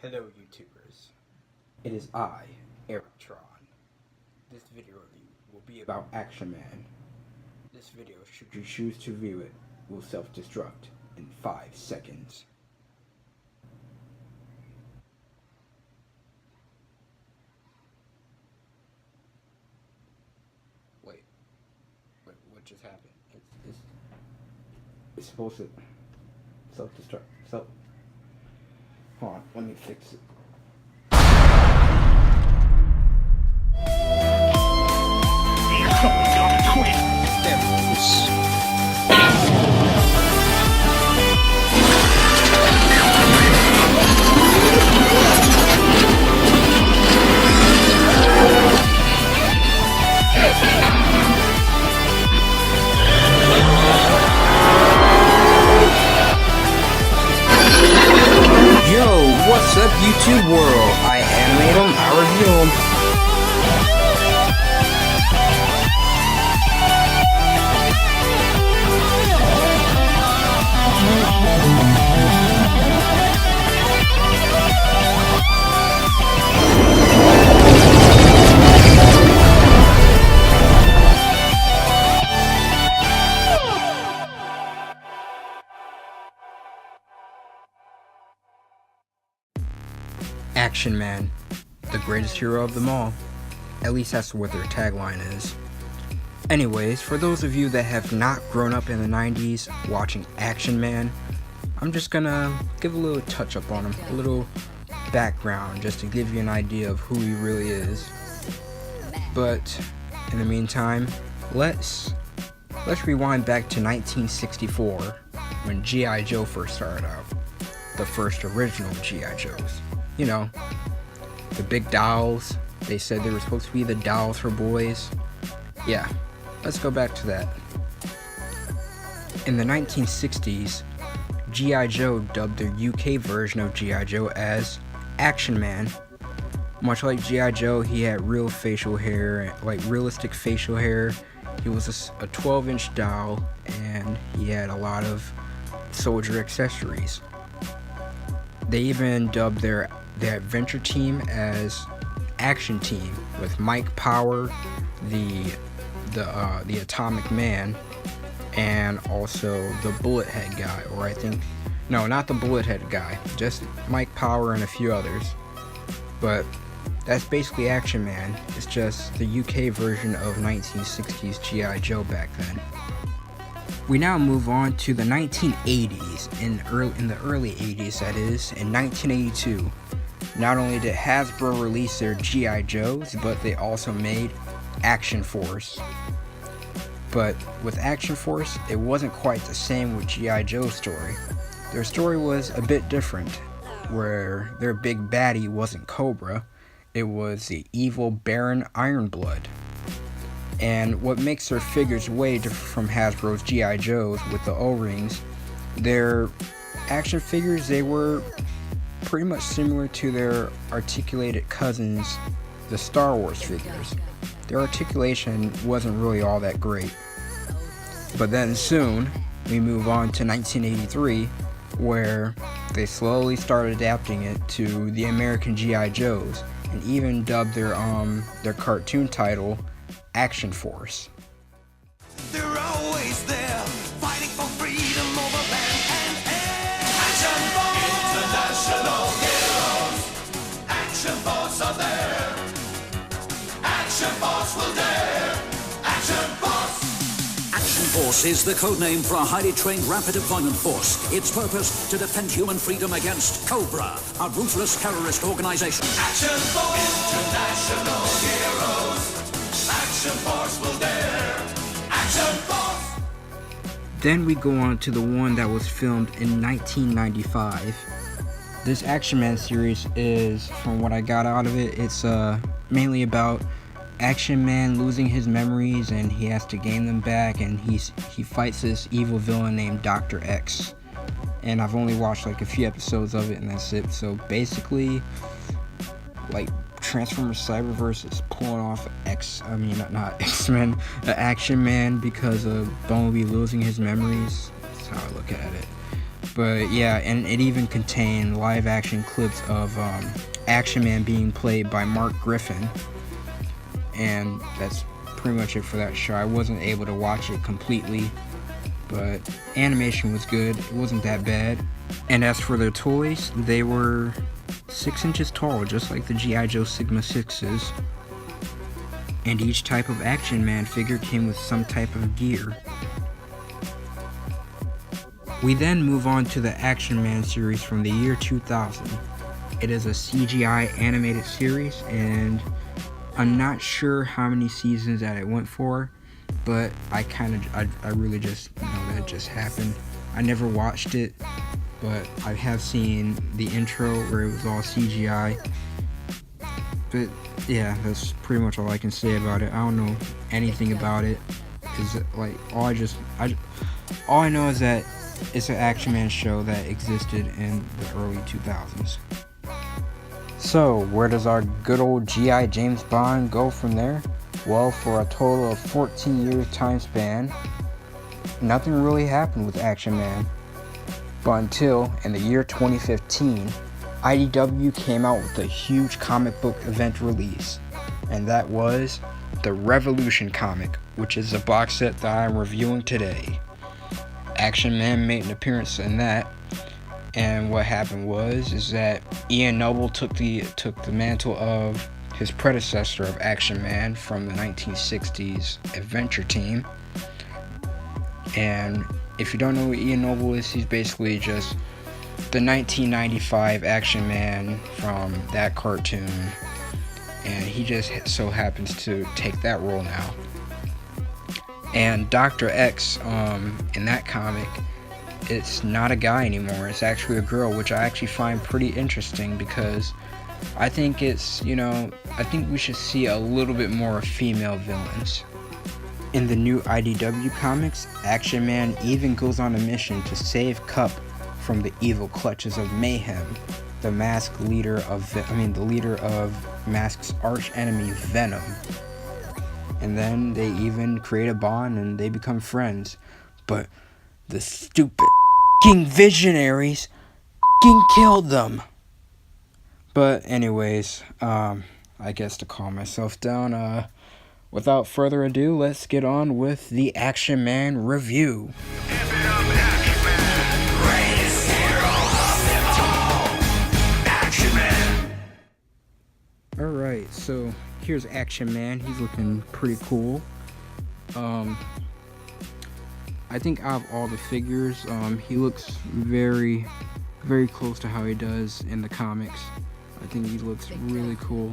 Hello YouTubers, it is I, Tron. This video review will be about Action Man. This video, should you choose to view it, will self-destruct in 5 seconds. Wait, what just happened? It's supposed to self-destruct, hold on, let me fix it. What's up, YouTube world? I animate them, I review them. Action Man, the greatest hero of them all. At least that's what their tagline is. Anyways, for those of you that have not grown up in the 90s watching Action Man, I'm just gonna give a little touch up on him, a little background just to give you an idea of who he really is. But in the meantime, let's rewind back to 1964 when G.I. Joe first started out. The first original G.I. Joes. You know, the big dolls. They said they were supposed to be the dolls for boys. Yeah, let's go back to that. In the 1960s, G.I. Joe dubbed their UK version of G.I. Joe as Action Man. Much like G.I. Joe, he had real facial hair, like realistic facial hair. He was a 12-inch doll, and he had a lot of soldier accessories. They even dubbed their adventure team as Action Team, with Mike Power, the Atomic Man, and also the Bullet Head guy, or I think, no, not the Bullet Head guy, just Mike Power and a few others. But that's basically Action Man. It's just the UK version of 1960s G.I. Joe back then. We now move on to the 1980s, in the early 80s that is, in 1982. Not only did Hasbro release their G.I. Joes, but they also made Action Force. But with Action Force, it wasn't quite the same with G.I. Joe's story. Their story was a bit different, where their big baddie wasn't Cobra, it was the evil Baron Ironblood. And what makes their figures way different from Hasbro's G.I. Joes with the O-rings, their action figures, they were pretty much similar to their articulated cousins, the Star Wars figures. Their articulation wasn't really all that great. But then soon, we move on to 1983, where they slowly started adapting it to the American G.I. Joes, and even dubbed their cartoon title Action Force. They're always there, fighting for freedom over land and air. Action Force! International heroes! Action Force are there! Action Force will dare! Action Force! Action Force is the codename for a highly trained rapid deployment force. Its purpose, to defend human freedom against Cobra, a ruthless terrorist organization. Action Force! International heroes! Action Force will dare! Action Force! Then we go on to the one that was filmed in 1995. This Action Man series is, from what I got out of it, it's mainly about Action Man losing his memories and he has to gain them back, and he fights this evil villain named Dr. X. And I've only watched like a few episodes of it and that's it. So basically, like, Transformers Cyberverse is pulling off not X-Men, Action Man because of Bumblebee losing his memories. That's how I look at it. But yeah, and it even contained live action clips of Action Man being played by Mark Griffin. And that's pretty much it for that show. I wasn't able to watch it completely, but animation was good. It wasn't that bad. And as for their toys, they were 6 inches tall, just like the G.I. Joe Sigma 6s. And each type of Action Man figure came with some type of gear. We then move on to the Action Man series from the year 2000. It is a CGI animated series, and I'm not sure how many seasons that it went for, but I really just know that it just happened. I never watched it, but I have seen the intro where it was all CGI. But yeah, that's pretty much all I can say about it. I don't know anything about it. Is it like all I know is that it's an Action Man show that existed in the early 2000s. So, where does our good old G.I. James Bond go from there? Well, for a total of 14 years time span, nothing really happened with Action Man. But until, in the year 2015, IDW came out with a huge comic book event release, and that was the Revolution comic, which is a box set that I'm reviewing today. Action Man made an appearance in that, and what happened is that Ian Noble took the mantle of his predecessor of Action Man from the 1960s Adventure Team. And if you don't know who Ian Noble is, he's basically just the 1995 Action Man from that cartoon, and he just so happens to take that role now. And Dr. X, in that comic, it's not a guy anymore, it's actually a girl, which I actually find pretty interesting, because I think I think we should see a little bit more female villains. In the new IDW comics, Action Man even goes on a mission to save Cup from the evil clutches of Mayhem, the leader of Mask's arch enemy Venom. And then they even create a bond and they become friends. But the stupid visionaries killed them. But anyways, I guess to calm myself down, without further ado, let's get on with the Action Man review. Greatest hero of them all, Action Man. Alright, so here's Action Man. He's looking pretty cool. I think out of all the figures, he looks very, very close to how he does in the comics. I think he looks really cool.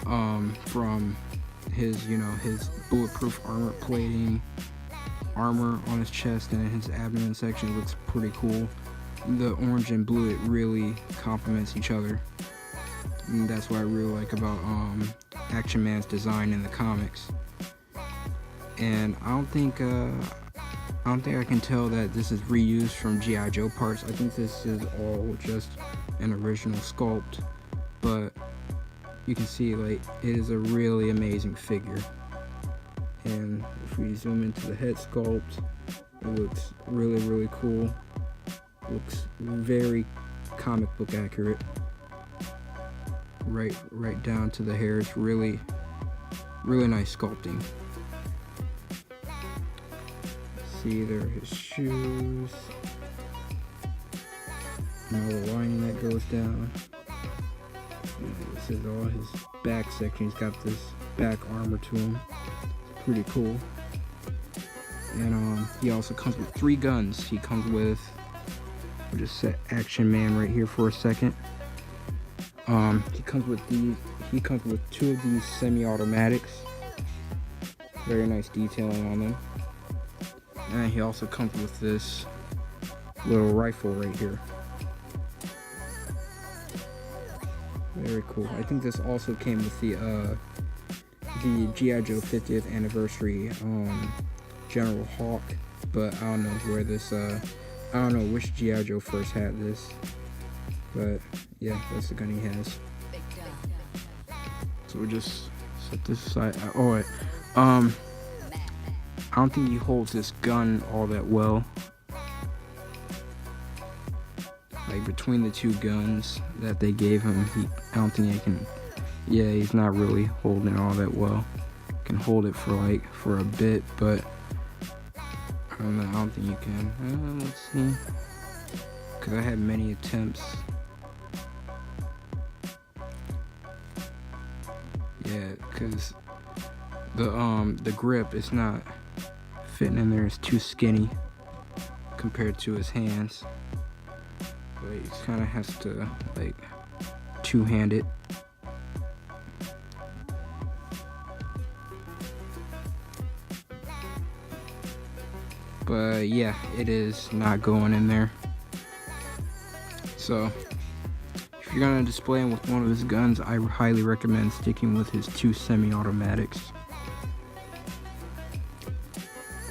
From his bulletproof armor plating, armor on his chest and in his abdomen section looks pretty cool. The orange and blue, it really complements each other. And that's what I really like about Action Man's design in the comics. And I don't think I can tell that this is reused from G.I. Joe parts. I think this is all just an original sculpt, but you can see like it is a really amazing figure. And if we zoom into the head sculpt, it looks really, really cool. Looks very comic book accurate. Right down to the hairs. Really, really nice sculpting. See, there are his shoes. And all the lining that goes down. And this is all his back section. He's got this back armor to him. It's pretty cool. And he also comes with 3 guns. He comes with, we'll just set Action Man right here for a second. He comes with 2 of these semi-automatics. Very nice detailing on them. And he also comes with this little rifle right here. Very cool. I think this also came with the G.I. Joe 50th anniversary General Hawk, but I don't know where this I don't know which G.I. Joe first had this, but yeah, that's the gun he has. So we'll just set this aside. I don't think he holds this gun all that well. between the two guns that they gave him, I don't think he can. Yeah, he's not really holding it all that well. Can hold it for a bit, but I don't think you can. Let's see, because I had many attempts. Yeah, because the grip is not fitting in there. It's too skinny compared to his hands. But he kind of has to like two-hand it. But yeah, it is not going in there. So if you're gonna display him with one of his guns, I highly recommend sticking with his two semi-automatics.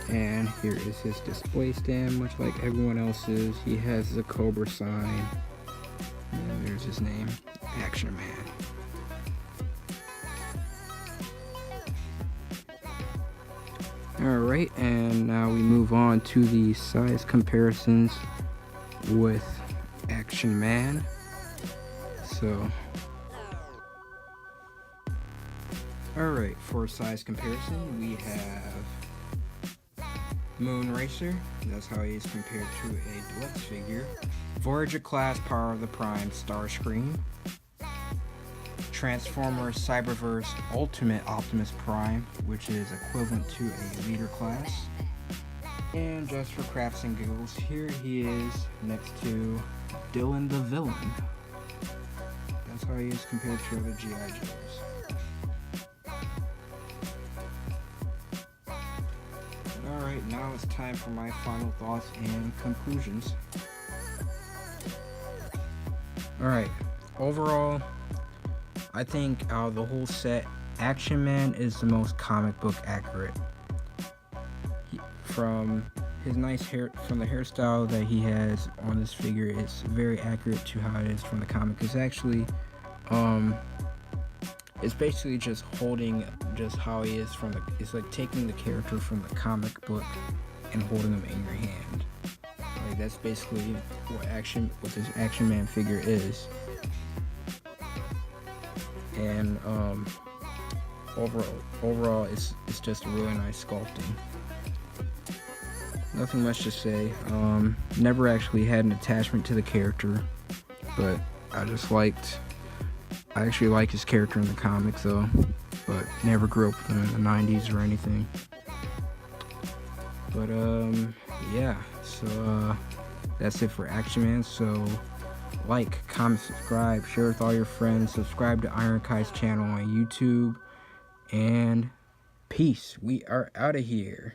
And here is his display stand, much like everyone else's. He has the Cobra sign. And there's his name, Action Man. Alright, and now we move on to the size comparisons with Action Man. So, alright, for size comparison, we have Moon Racer. That's how he is compared to a deluxe figure. Voyager class Power of the Prime Starscream. Transformers Cyberverse Ultimate Optimus Prime, which is equivalent to a leader class. And just for crafts and giggles, here he is next to Dylan the Villain. That's how he is compared to other G.I. Joes. Alright, now it's time for my final thoughts and conclusions. Alright, overall, I think out of the whole set, Action Man is the most comic book accurate. From his nice hair, from the hairstyle that he has on this figure, it's very accurate to how it is from the comic. It's actually, it's basically just holding just how he is from the. It's like taking the character from the comic book and holding him in your hand. Like that's basically what this Action Man figure is. And overall it's just a really nice sculpting. Nothing much to say. Never actually had an attachment to the character, but I actually like his character in the comics though, but never grew up with him in the 90s or anything. But yeah, so that's it for Action Man. So like, comment, subscribe, share with all your friends, subscribe to Iron Kai's channel on YouTube, and peace. We are out of here.